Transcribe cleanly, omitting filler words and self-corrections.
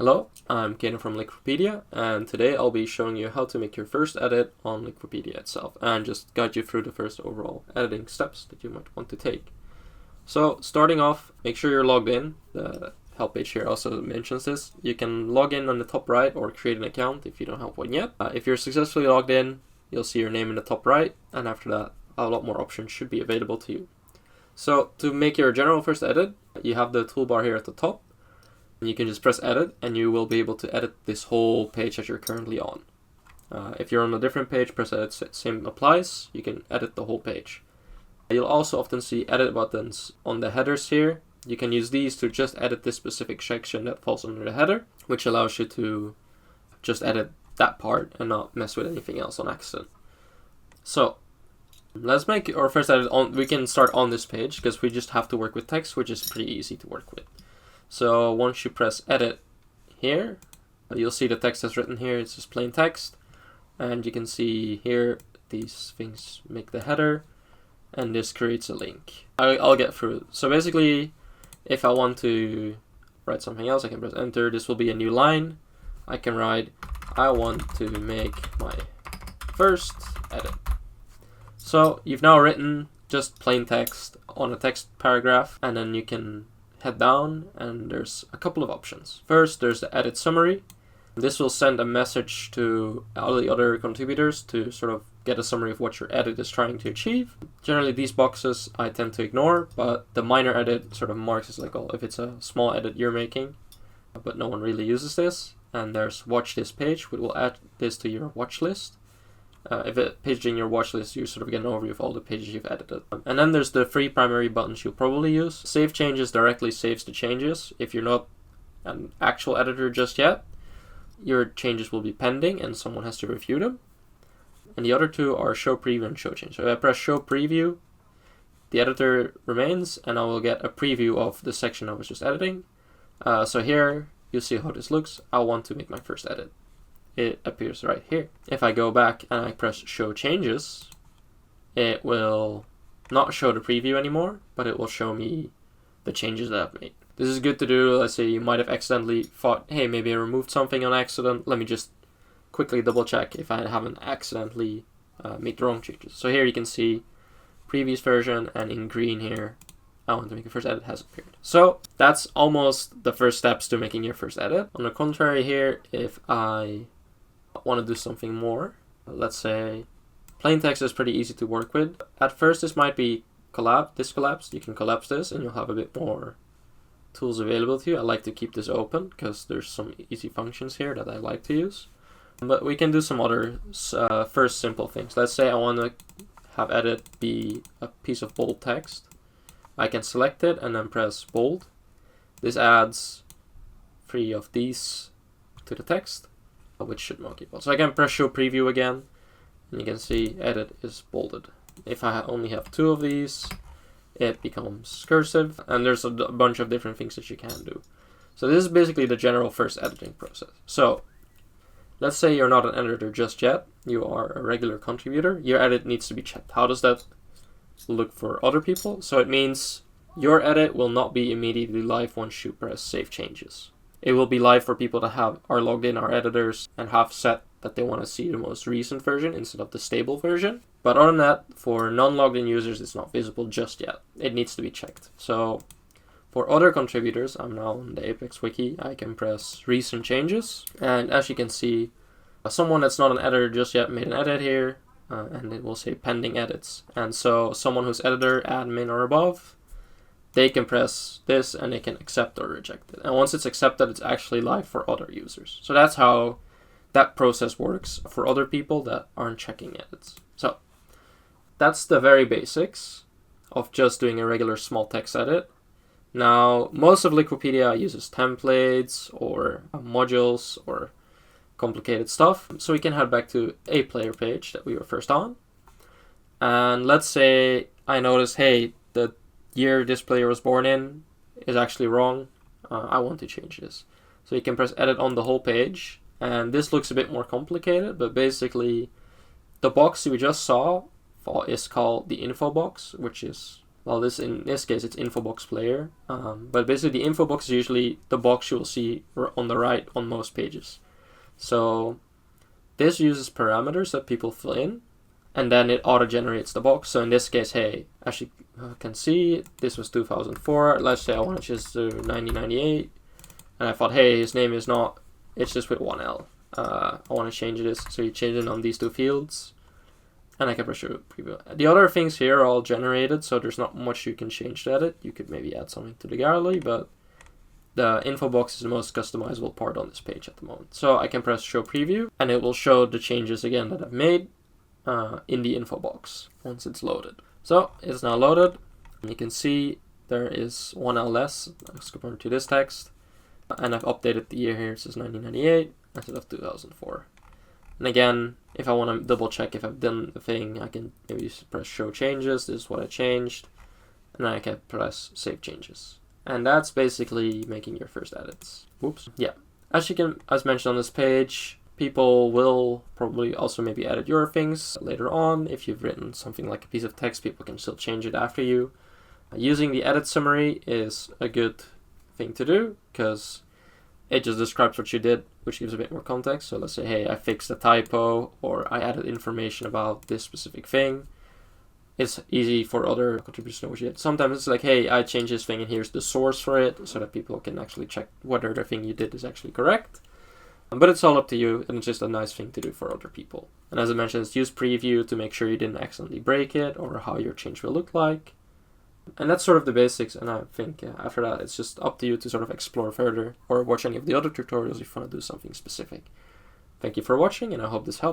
Hello, I'm Kano from Liquipedia, and today I'll be showing you how to make your first edit on Liquipedia itself, and just guide you through the first overall editing steps that you might want to take. So, starting off, make sure you're logged in. The help page here also mentions this. You can log in on the top right or create an account if you don't have one yet. If you're successfully logged in, you'll see your name in the top right, and after that, a lot more options should be available to you. So, to make your general first edit, you have the toolbar here at the top. You can just press edit and you will be able to edit this whole page that you're currently on. If you're on a different page, press edit, same applies, you can edit the whole page. You'll also often see edit buttons on the headers here. You can use these to just edit this specific section that falls under the header, which allows you to just edit that part and not mess with anything else on accident. So, let's make our first edit we can start on this page because we just have to work with text, which is pretty easy to work with. So once you press edit here, you'll see the text that's written here. It's just plain text. And you can see here, these things make the header. And this creates a link. I'll get through it. So basically, if I want to write something else, I can press enter. This will be a new line. I can write, I want to make my first edit. So you've now written just plain text on a text paragraph. And then you can head down and there's a couple of options. First, there's the edit summary. This will send a message to all the other contributors to sort of get a summary of what your edit is trying to achieve. Generally, these boxes I tend to ignore, but the minor edit sort of marks as like, oh, if it's a small edit you're making, but no one really uses this. And there's watch this page, which will add this to your watch list. If it paged in your watch list, you sort of get an overview of all the pages you've edited. And then there's the three primary buttons you'll probably use. Save changes directly saves the changes. If you're not an actual editor just yet, your changes will be pending and someone has to review them. And the other two are show preview and show change. So if I press show preview, the editor remains and I will get a preview of the section I was just editing. So here, you'll see how this looks. I want to make my first edit. It appears right here. If I go back and I press show changes, it will not show the preview anymore, but it will show me the changes that I've made. This is good to do. Let's say you might have accidentally thought, hey, maybe I removed something on accident. Let me just quickly double check if I haven't accidentally made the wrong changes. So here you can see previous version, and in green here, I want to make a first edit has appeared. So that's almost the first steps to making your first edit. On the contrary here, if I want to do something more, let's say plain text is pretty easy to work with. At first this might be collapsed. You can collapse this and you'll have a bit more tools available to you. I like to keep this open because there's some easy functions here that I like to use. But we can do some other first simple things. Let's say I want to have edit be a piece of bold text. I can select it and then press bold. This adds 3 of these to the text, which should not keep on. So I can press show preview again, and you can see edit is bolded. If I only have 2 of these, it becomes cursive, and there's a bunch of different things that you can do. So this is basically the general first editing process. So let's say you're not an editor just yet, you are a regular contributor, your edit needs to be checked. How does that look for other people? So it means your edit will not be immediately live once you press save changes. It will be live for people that are logged in, are editors, and have set that they want to see the most recent version instead of the stable version. But other than that, for non-logged in users, it's not visible just yet. It needs to be checked. So for other contributors, I'm now on the Apex wiki, I can press recent changes. And as you can see, someone that's not an editor just yet made an edit here, and it will say pending edits. And so someone who's editor, admin, or above, they can press this and they can accept or reject it. And once it's accepted, it's actually live for other users. So that's how that process works for other people that aren't checking edits. So that's the very basics of just doing a regular small text edit. Now, most of Liquipedia uses templates or modules or complicated stuff. So we can head back to a player page that we were first on. And let's say I notice, hey, the year this player was born in is actually wrong. I want to change this. So you can press edit on the whole page. And this looks a bit more complicated, but basically the box we just saw is called the info box, which is well, in this case it's info box player, but basically the info box is usually the box you will see on the right on most pages. So this uses parameters that people fill in, and then it auto-generates the box. So in this case, hey, as you can see, this was 2004. Let's say I want to just do 1998, and I thought, hey, his name is not, it's just with one L. I want to change this, so you change it on these two fields, and I can press show preview. The other things here are all generated, so there's not much you can change to edit. You could maybe add something to the gallery, but the info box is the most customizable part on this page at the moment. So I can press show preview, and it will show the changes again that I've made in the info box once it's loaded. So it's now loaded, and you can see there is one L less as compared to this text, and I've updated the year here. It says 1998 instead of 2004. And again, if I want to double check if I've done the thing, I can maybe press show changes. This is what I changed, and then I can press save changes. And that's basically making your first edits. Oops. Yeah. As mentioned on this page, people will probably also maybe edit your things later on. If you've written something like a piece of text, people can still change it after you. Using the edit summary is a good thing to do because it just describes what you did, which gives a bit more context. So let's say, hey, I fixed a typo, or I added information about this specific thing. It's easy for other contributors to know what you did. Sometimes it's like, hey, I changed this thing and here's the source for it, so that people can actually check whether the thing you did is actually correct. But it's all up to you, and it's just a nice thing to do for other people. And as I mentioned, it's use preview to make sure you didn't accidentally break it, or how your change will look like. And that's sort of the basics, and I think after that it's just up to you to sort of explore further, or watch any of the other tutorials if you want to do something specific. Thank you for watching, and I hope this helped.